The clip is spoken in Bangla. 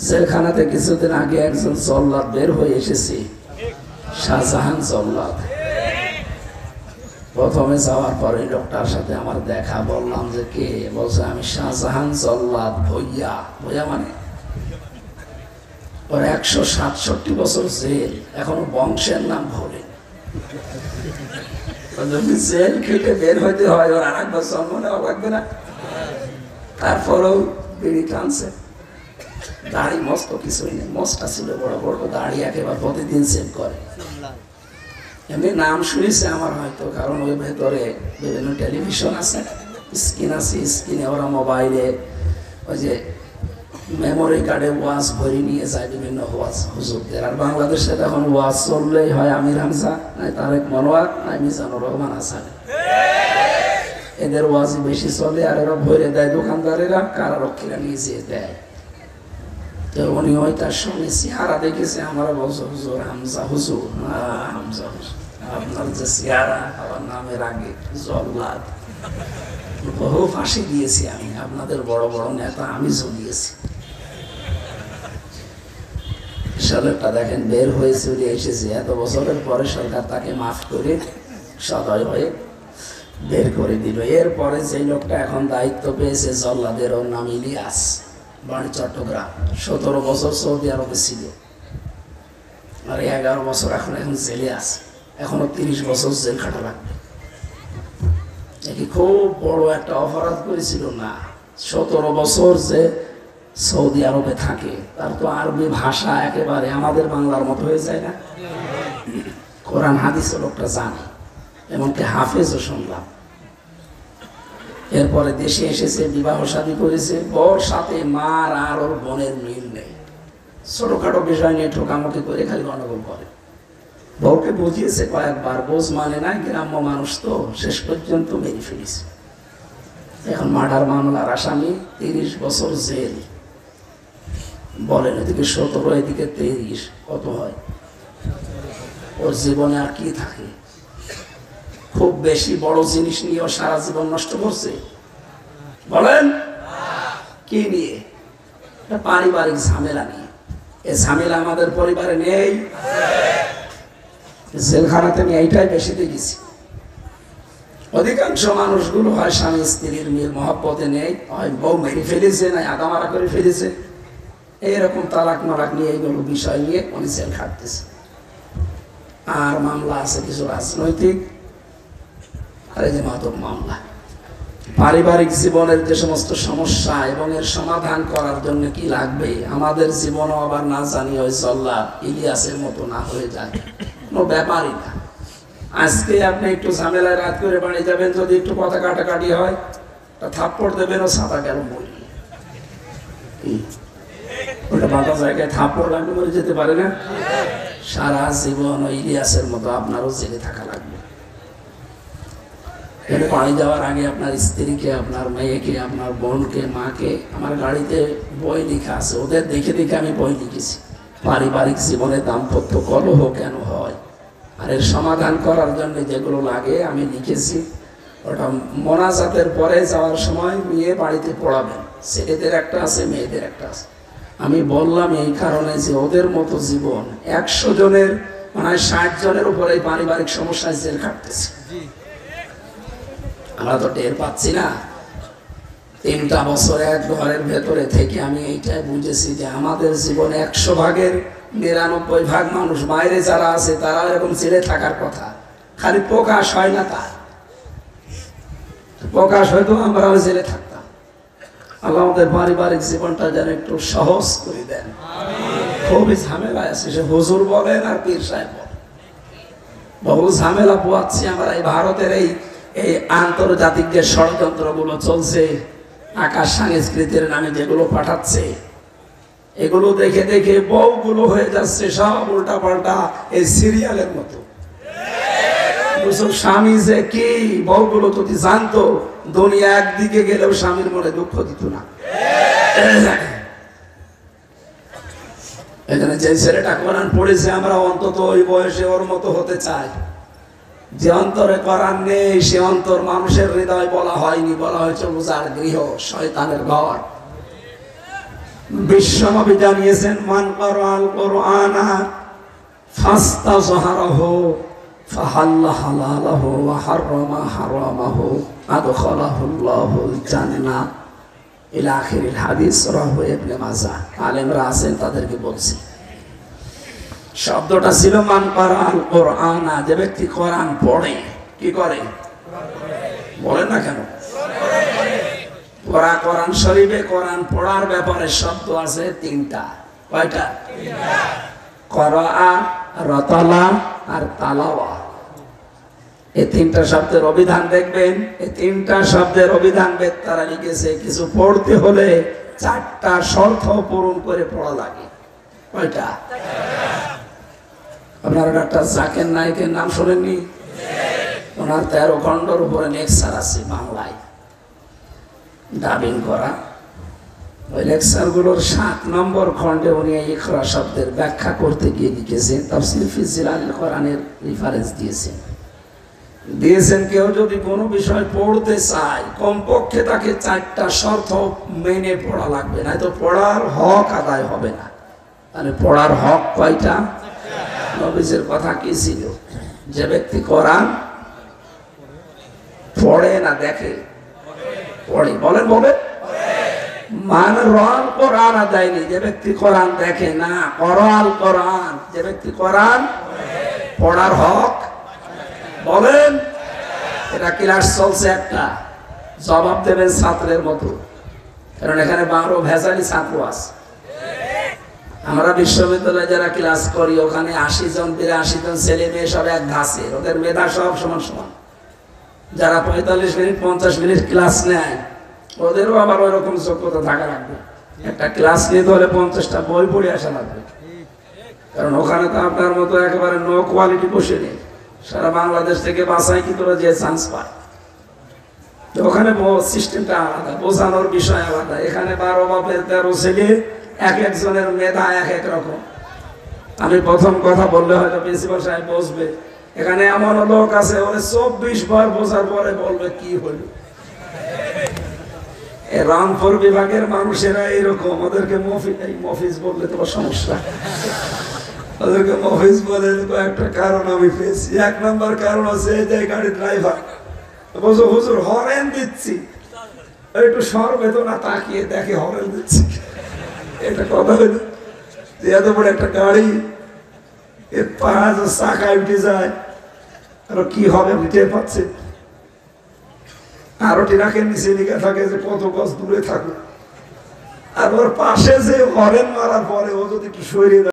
জেলখানাতে কিছুদিন আগে একজন জল্লাদ বের হয়ে এসেছে, শাহজাহান জল্লাদ। প্রথমে যাওয়ার পরে লোকটার সাথে আমার দেখা, বললাম যে কে? বলছে আমি শাহজাহান জল্লাদ ভইয়া। ভইয়া মানে ওর 167 বছর জেল, এখনো বংশের নাম ভরে। জেল খেটে বের হইতে হয়, ওর আর একবার জন্ম নেওয়া লাগবে না? তারপরেও বিড়ি টানছে। দাড়ি মস্ত কিছুই নেই, মস্তা ছিল বড় বড় দাড়ি, একেবারে প্রতিদিন সেভ করে। এমনি নাম শুনেছে আমার হয়তো, কারণ ওই ভেতরে বিভিন্ন টেলিভিশন আছে, স্ক্রিন আছে, স্ক্রিনে ওরা মোবাইলে ওই যে মেমোরি কার্ডে ওয়াজ ভরে নিয়ে যায় বিভিন্ন ওয়াজ হুজুরদের। আর বাংলাদেশে এখন ওয়াজ চললেই হয় আমির হামজা, নাই তারেক মনোয়ার, নাই মিজানুর রহমান হাসান, এদের ওয়াজ বেশি চলে। আর এরা ভরে দেয় দোকানদারেরা, কারারক্ষীরা নিয়ে যেয়ে দেয়। তো উনি ওই তার সঙ্গে চেহারা দেখেছে, আমরা বলছো হুজুর হামজা হুজুর, হামজা হুজুর আপনার যে চেহারা, আমার নামের আগে জল্লাদ। বহু ফাঁসি দিয়েছি আমি, আপনাদের বড় বড় নেতা আমি ঝুলিয়েছি। সালেরটা দেখেন বের হয়ে চলে এসেছে, এত বছরের পরে সরকার তাকে মাফ করে সদয় হয়ে বের করে দিল। এরপরে যে লোকটা এখন দায়িত্ব পেয়েছে জল্লাদের, ওর নাম ইলিয়াস, বাড়ি চট্টগ্রাম। 17 বছর সৌদি আরবে ছিল, আর 11 বছর এখন জেলে আছে। এখনো 30 বছর জেল খাটা লাগবে। খুব বড় একটা অপরাধ করেছিল না? 17 বছর যে সৌদি আরবে থাকে, তার তো আরবি ভাষা একেবারে আমাদের বাংলার মতো হয়ে যায় না? কোরআন হাদিস লোকটা জানে, এমনকি হাফেজও শুনলাম। এরপরে দেশে এসেছে, বিবাহ শাদী করেছে, ওর সাথে মার আর ওর বোনের মিল নেই। ছোটখাটো বিষয় নিয়ে ঠোকামুখি করে খালি গন্ডগোল করে। বউকে বুঝিয়েছে কয়েকবার, বোঝ মানে না, গ্রাম্য মানুষ তো, শেষ পর্যন্ত মেরে ফেলেছে। এখন মার্ডার মামলার আসামি, 30 বছর জেল। বলেন এদিকে 17, এদিকে 23, কত হয়? ওর জীবনে আর কি থাকে? খুব বেশি বড় জিনিস নিয়ে ও সারা জীবন নষ্ট করছে? বলেন কি নিয়ে? পারিবারিক ঝামেলা নিয়ে। এ ঝামেলা আমাদের পরিবারে নেই? জেলখানাতে আমি এইটাই বেশি দেখেছি। অধিকাংশ মানুষগুলো হয় স্বামী স্ত্রীর মিল মহব্বতে নেই, হয় বউ মেরে ফেলেছে, না আদামারা করে ফেলেছে, এইরকম তালাক মালাক নিয়ে এইগুলো বিষয় নিয়ে উনি জেল খাটতেছে। আর মামলা আছে কিছু রাজনৈতিক, আর এই যে মাদক মামলা। পারিবারিক জীবনের যে সমস্ত সমস্যা এবং এর সমাধান করার জন্য কি লাগবে, আমাদের জীবনও আবার না জানি ওই জল্লাদ ইলিয়াসের মতো না হয়ে যায়, কোনো ব্যাপারই না। আজকে আপনি একটু ঝামেলায় রাত করে বাড়ি যাবেন, যদি একটু কথা কাটাকাটি হয়, তা থাপ্পড় দেবেন, ও ছাতা কেন বলি, ওটা বাঁধা জায়গায় থাপ্পড় লাগলে মরে যেতে পারে না? সারা জীবন ওই ইলিয়াসের মতো আপনারও জেলে থাকা লাগবে। বাড়ি যাওয়ার আগে আপনার স্ত্রীকে, আপনার মেয়েকে, আপনার বোনকে, মাকে, আমার গাড়িতে বই লেখা আছে, ওদের দেখে দেখে আমি বই লিখেছি, পারিবারিক জীবনে দাম্পত্য কলহ কেন হয় আর এর সমাধান করার জন্য যেগুলো লাগে আমি লিখেছি। ওটা মোনাজাতের পরে যাওয়ার সময় নিয়ে বাড়িতে পড়াবেন। ছেলেদের একটা আছে, মেয়েদের একটা আছে। আমি বললাম এই কারণে যে ওদের মতো জীবন 100 জনের মানে 60 জনের উপরে পারিবারিক সমস্যায় জেল খাটতেছে। আমরা তো টের পাচ্ছি না। 3টা বছর এক ঘরের ভেতরে থেকে আমি এইটাই বুঝেছি যে আমাদের জীবনে 100 ভাগের 99 ভাগ মানুষ বাইরে যারা আছে তারা এরকম জেলে থাকার কথা, খালি প্রকাশ হয় না। তার প্রকাশ হয়তো আমরা জেলে থাকতাম। আল্লাহ আমাদের পারিবারিক জীবনটা যেন একটু সহজ করে দেন। খুবই ঝামেলা আছে, সে হুজুর বলেন আর পীর সাহেব বলেন, বহু ঝামেলা পোয়াচ্ছি আমরা। এই ভারতের এই আন্তর্জাতিক যে ষড়যন্ত্রগুলো চলছে, আকাশ সংস্কৃতির নামে যেগুলো পাঠাচ্ছে, এগুলো দেখে দেখে বউগুলো হয়ে যাচ্ছে সব উল্টা পাল্টা এই সিরিয়ালের মতো। স্বামী যে কি, বউগুলো যদি জানতো, দুনিয়া একদিকে গেলেও স্বামীর মনে দুঃখ দিত না। এখানে যে ছেলেটা কোরআন পড়েছে, আমরা অন্তত ওই বয়সে ওর মতো হতে চাই। যে অন্তরে কোরআন নেই, সে অন্তর মানুষের হৃদয় বলা হয়নি, বলা হয়েছে রোজার গৃহ, শয়তানের ঘর। বিশ্বনবী জানিয়েছেন, মান ক্বারাআল কুরআনা ফাস্তাযহারাহু ফাহাল্লা হালালাহু ওয়া হাররামা হারামাহু আদখালাহুল্লাহুল জান্নাহ ইলা আখিরিল হাদিস, রাহু ইবনে মাজাহ। আলেমরা আছেন, তাদেরকে বলছি। শব্দটা ছিল মান ক্বারাআল কুরআনা, যে ব্যক্তি কোরআন পড়ে। কি করে? বলেন না কেন? কোরআন শরীফে কোরআন পড়ার ব্যাপারে শব্দ আছে তিনটা। কয়টা? করাআ, রাতালা আর তালাওয়া। এই তিনটা শব্দের অভিধান দেখবেন। এই তিনটা শব্দের অভিধান বেত্তারা লিখেছে, কিছু পড়তে হলে চারটা শর্ত পূরণ করে পড়া লাগে। কয়টা? আপনারা ডাক্তার জাকির নায়েকের নাম শোনেননি? ওনার 13 খণ্ডের উপরে লেকচার আছে বাংলায় ডাবিং করা। ওই লেকচারগুলোর 7 নম্বর খণ্ডে উনি ইকরা শব্দের ব্যাখ্যা করতে গিয়ে লিখেছেন, তাফসীর ফি জিলালিল কোরআনের রেফারেন্স দিয়েছেন। কেউ যদি কোনো বিষয় পড়তে চায়, কমপক্ষে তাকে 4টা শর্ত মেনে পড়া লাগবে, না তো পড়ার হক আদায় হবে না। তাহলে পড়ার হক কয়টা? নবীজির কথা কি ছিল? যে ব্যক্তি কোরআন পড়ে না দেখে, পড়ে। বলেন বলে মান রাল কোরআন আদায়নি, যে ব্যক্তি কোরআন দেখে না। করাল কোরআন, যে ব্যক্তি কোরআন পড়ার হক। বলেন, এটা ক্লাস চলছে, একটা জবাব দেবেন ছাত্রের মতো, কারণ এখানে 12 ভেজালি ছাত্র আছে। আমরা বিশ্ববিদ্যালয়ে যারা ক্লাস করি, ওখানে 80 জন 82 জন ছেলে মেয়ে সব এক ধাঁচে, ওদের মেধা সব সমান সমান। যারা 45 মিনিট 50 মিনিট ক্লাস নেয়, ওদেরও আবার ওই রকম যোগ্যতা থাকা লাগবে। একটা ক্লাস নিতে হলে 50টা বই পড়ে আসা লাগবে, কারণ ওখানে তো আপনার মতো একেবারে নো কোয়ালিটি বসে নেই। সারা বাংলাদেশ থেকে বাছাই কি করে যে চান্স পায়, ওখানে সিস্টেমটা আলাদা, বোঝানোর বিষয় আলাদা। এখানে 12 বাপের 13 ছেলে, এক একজনের মেধা এক এক রকম। আমি প্রথম কথা বললে হয়তো প্রিন্সিপাল সাহেব বসবে, এখানে এমন লোক আছে ওরে 24 বার বোঝার পরে বলবে কি হলো। রামপুর বিভাগের মানুষেরা এইরকম, ওদেরকে মফিজ বললে তোমার সমস্যা। ওদেরকে মফিজ বলে কয়েকটা কারণ আমি পেয়েছি। 1 নম্বর কারণ আছে, এই যে গাড়ির ড্রাইভার বলছো হুজুর হরেন দিচ্ছি, একটু সর বেদনা তাকিয়ে দেখে হরেন দিচ্ছি। এটা কথা হইল, এত বড় একটা গাড়ি, এর 5 চাকায় উঠে যায়, আর কি হবে বুঝতে পারছে। আরো টিনাকে নিচে লিখে থাকে যে কত গজ দূরে থাকো, আর ওর পাশে যে হরেন মারার পরে ও যদি একটু সরিয়ে